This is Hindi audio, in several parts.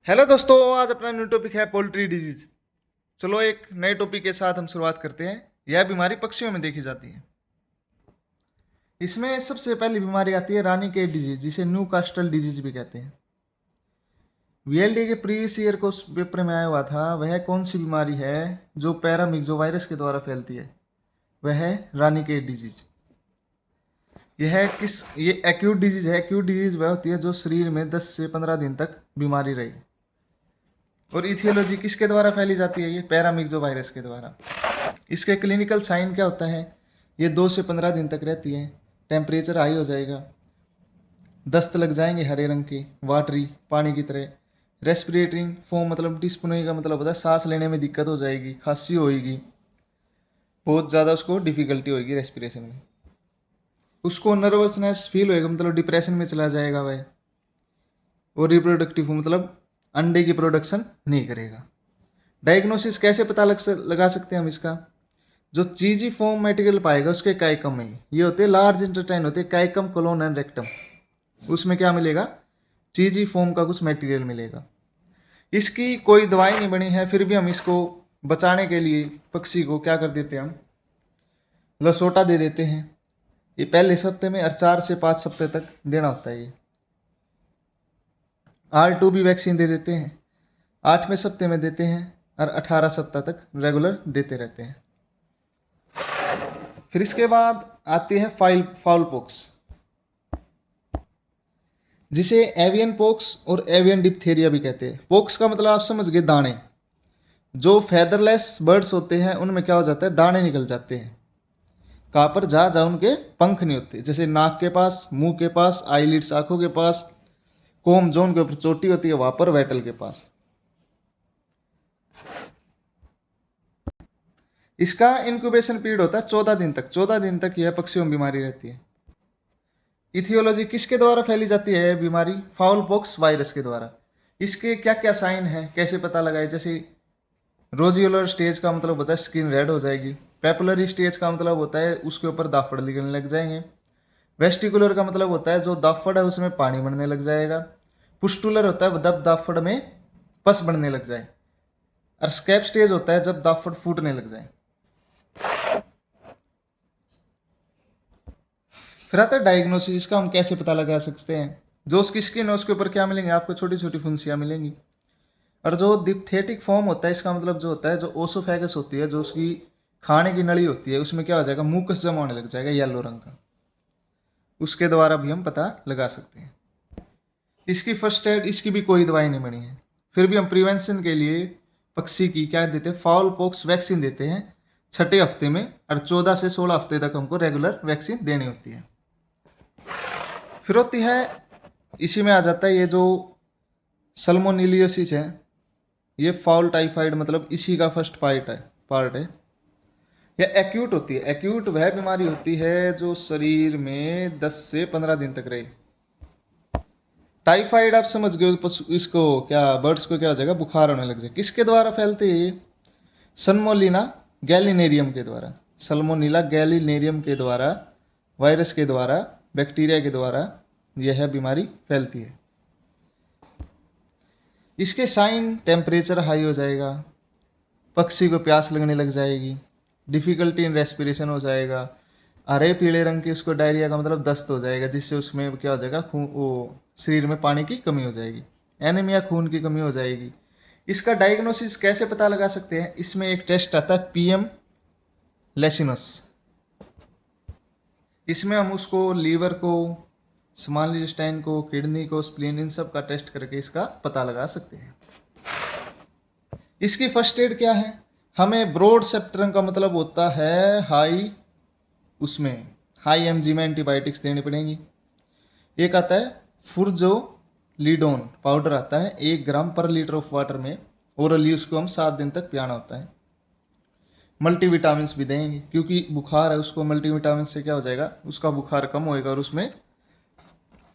हेलो दोस्तों, आज अपना न्यू टॉपिक है पोल्ट्री डिजीज। चलो एक नए टॉपिक के साथ हम शुरुआत करते हैं। यह बीमारी पक्षियों में देखी जाती है। इसमें सबसे पहली बीमारी आती है रानी केट डिजीज, जिसे न्यू कास्टल डिजीज भी कहते हैं। वीएलडी के प्रीवियस ईयर को पेपर में आया हुआ था, वह कौन सी बीमारी है जो पैरामिक्सो वायरस के द्वारा फैलती है। वह है रानी केट डिजीज। ये एक्यूट डिजीज है। एक्यूट डिजीज वह होती है जो शरीर में 10 से 15 दिन तक बीमारी रही। और इथियोलॉजी किसके द्वारा फैली जाती है? ये पैरामिक्सो वायरस के द्वारा। इसके क्लिनिकल साइन क्या होता है? ये 2 से 15 दिन तक रहती है। टेम्परेचर हाई हो जाएगा, दस्त लग जाएंगे हरे रंग के, वाटरी पानी की तरह। रेस्पिरेटरिंग फॉर्म मतलब डिस्पनोई का मतलब होता है सांस लेने में दिक्कत हो जाएगी, खांसी होएगी, बहुत ज़्यादा उसको डिफिकल्टी होएगी रेस्पिरेशन में। उसको नर्वसनेस फील होएगा, मतलब डिप्रेशन में चला जाएगा वह। और रिप्रोडक्टिव मतलब अंडे की प्रोडक्शन नहीं करेगा। डायग्नोसिस कैसे पता लगा सकते हैं हम इसका? जो चीजी फॉर्म मटेरियल पाएगा उसके काइकम में, ये होते हैं लार्ज इंटेस्टाइन होते हैं, काइकम कोलोन एंड रेक्टम। उसमें क्या मिलेगा? चीजी फॉर्म का कुछ मटेरियल मिलेगा। इसकी कोई दवाई नहीं बनी है, फिर भी हम इसको बचाने के लिए पक्षी को क्या कर देते हैं, हम लसोटा दे देते हैं। ये पहले सप्ते में और 4 से 5 सप्ते तक देना होता है। ये R2 भी वैक्सीन दे देते हैं, 8वें सप्ते में देते हैं और 18 सप्ताह तक रेगुलर देते रहते हैं। फिर इसके बाद आती है फाउल पॉक्स, जिसे एवियन पॉक्स और एवियन डिप्थेरिया भी कहते हैं। पॉक्स का मतलब आप समझ गए, दाने। जो फेदरलेस बर्ड्स होते हैं उनमें क्या हो जाता है, दाने निकल जाते हैं। कहाँ पर? जहाँ जहाँ उनके पंख नहीं होते, जैसे नाक के पास, मुंह के पास, आईलिड्स आंखों के पास, कोम जोन के ऊपर चोटी होती है वहां पर, वेटल के पास। इसका इंक्यूबेशन पीरियड होता है 14 दिन तक। 14 दिन तक यह पक्षियों में बीमारी रहती है। इथियोलॉजी किसके द्वारा फैली जाती है बीमारी? फाउल पॉक्स वायरस के द्वारा। इसके क्या क्या साइन है, कैसे पता लगाए? जैसे रोजियोलर स्टेज का मतलब होता है स्किन रेड हो जाएगी। पेपुलरी स्टेज का मतलब होता है उसके ऊपर दाफड़ निकलने लग जाएंगे। वेस्टिकुलर का मतलब होता है जो दाफड़ है उसमें पानी बनने लग जाएगा। पुस्टुलर होता है जब दाफड़ में पस बनने लग जाए। और स्कैप स्टेज होता है जब दाफड़ फूटने लग जाए। फिर आता है डायग्नोसिस का, हम कैसे पता लगा सकते हैं? जो उसकी स्किन है उसके ऊपर क्या मिलेंगे आपको? छोटी छोटी फुंसियाँ मिलेंगी। और जो डिप्थेटिक फॉर्म होता है, इसका मतलब जो होता है, जो ओसोफेगस होती है, जो उसकी खाने की नली होती है, उसमें क्या हो जाएगा, मुकस जमा होने लग जाएगा येलो रंग का। उसके द्वारा भी हम पता लगा सकते हैं। इसकी फर्स्ट एड, इसकी भी कोई दवाई नहीं बनी है, फिर भी हम प्रिवेंशन के लिए पक्षी की क्या देते हैं, फाउल पॉक्स वैक्सीन देते हैं 6ठे हफ्ते में। और 14 से 16 हफ्ते तक हमको रेगुलर वैक्सीन देनी होती है। फिर होती है, इसी में आ जाता है ये जो सल्मोनेलियोसिस है, ये फाउल टाइफाइड मतलब इसी का फर्स्ट पार्ट है। यह एक्यूट होती है। एक्यूट वह बीमारी होती है जो शरीर में 10 से 15 दिन तक रहे। टाइफाइड आप समझ गए, पशु इसको क्या, बर्ड्स को क्या हो जाएगा, बुखार होने लग जाए। किसके द्वारा फैलते हैं ये? सल्मोनेला गैलिनेरियम के द्वारा। सल्मोनेला गैलिनेरियम के द्वारा, वायरस के द्वारा, बैक्टीरिया के द्वारा यह बीमारी फैलती है। इसके साइन, टेम्परेचर हाई हो जाएगा, पक्षी को प्यास लगने लग जाएगी, डिफ़िकल्टी इन रेस्पिरेशन हो जाएगा, हरे पीले रंग की उसको डायरिया का मतलब दस्त हो जाएगा, जिससे उसमें क्या हो जाएगा, खून, वो शरीर में पानी की कमी हो जाएगी, एनीमिया खून की कमी हो जाएगी। इसका डायग्नोसिस कैसे पता लगा सकते हैं? इसमें एक टेस्ट आता है PM लेसिनोस। इसमें हम उसको लीवर को, स्मॉल इंटेस्टाइन को, किडनी को, स्प्लीन, इन सब का टेस्ट करके इसका पता लगा सकते हैं। इसकी फर्स्ट एड क्या है? हमें ब्रॉड स्पेक्ट्रम का मतलब होता है हाई, उसमें हाई mg में एंटीबायोटिक्स देनी पड़ेंगी। एक आता है फुर्जोलिडोन पाउडर आता है 1 ग्राम पर लीटर ऑफ वाटर में, ओरली उसको हम 7 दिन तक पियाना होता है। मल्टीविटामिन भी देंगे, क्योंकि बुखार है उसको मल्टीविटामिन से क्या हो जाएगा, उसका बुखार कम होएगा और उसमें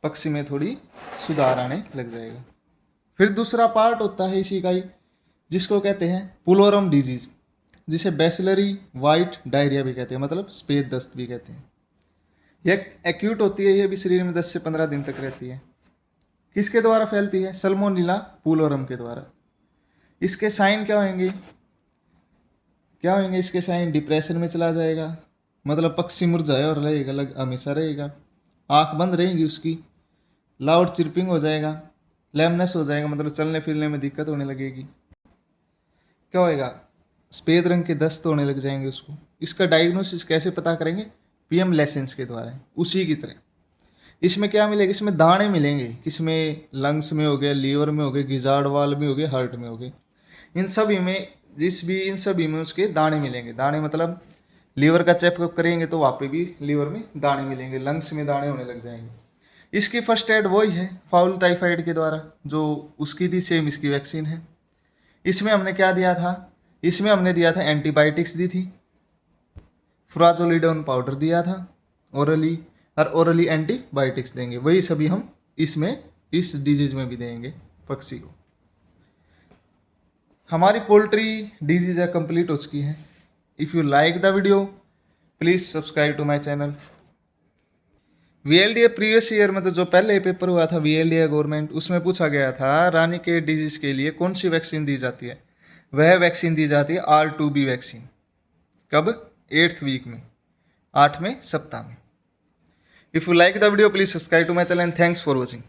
पक्षी में थोड़ी सुधार आने लग जाएगा। फिर दूसरा पार्ट होता है इसी का ही, जिसको कहते हैं पुलोरम डिजीज, जिसे बैसिलरी वाइट डायरिया भी कहते हैं, मतलब सफेद दस्त भी कहते हैं। यह एक्यूट होती है, यह भी शरीर में 10 से 15 दिन तक रहती है। किसके द्वारा फैलती है? सल्मोनेला पुलोरम के द्वारा। इसके साइन क्या होंगे? इसके साइन डिप्रेशन में चला जाएगा, मतलब पक्षी मुरझाया और रहेगा, हमेशा रहेगा। आंख बंद रहेगी उसकी। लाउड चिरपिंग हो जाएगा। लैमनेस हो जाएगा, मतलब चलने फिरने में दिक्कत होने लगेगी। क्या होएगा? सफ़ेद रंग के दस्त होने लग जाएंगे उसको। इसका डायग्नोसिस कैसे पता करेंगे? पीएम लेसेंस के द्वारा, उसी की तरह। इसमें क्या मिलेगा? इसमें दाने मिलेंगे। किसमें? लंग्स में हो गए, लीवर में हो गए, गिजार्ड वाल में हो गए, हार्ट में हो गए। इन सभी में उसके दाने मिलेंगे। दाने मतलब लीवर का चेकअप करेंगे तो वहाँ पे भी लीवर में दाने मिलेंगे, लंग्स में दाने होने लग जाएंगे। इसकी फर्स्ट एड वही है फाउल टाइफाइड के द्वारा, जो उसकी थी सेम इसकी वैक्सीन है। इसमें हमने क्या दिया था? इसमें हमने दिया था एंटीबायोटिक्स दी थी, फ्राजोलिडोन पाउडर दिया था ओरली, और ओरली एंटीबायोटिक्स देंगे। वही सभी हम इसमें इस डिजीज में भी देंगे पक्षी को। हमारी पोल्ट्री डिजीज है कंप्लीट हो चुकी है। If you like the video please subscribe to my channel. VLDA previous year में तो जो पहले पेपर हुआ था VLDA गवर्नमेंट, उसमें पूछा गया था रानी के डिजीज के लिए कौन सी वैक्सीन दी जाती है। वह वैक्सीन दी जाती है R2B वैक्सीन। कब? 8th वीक में, 8वें सप्ताह में। If you like the video please subscribe to my channel and thanks for watching.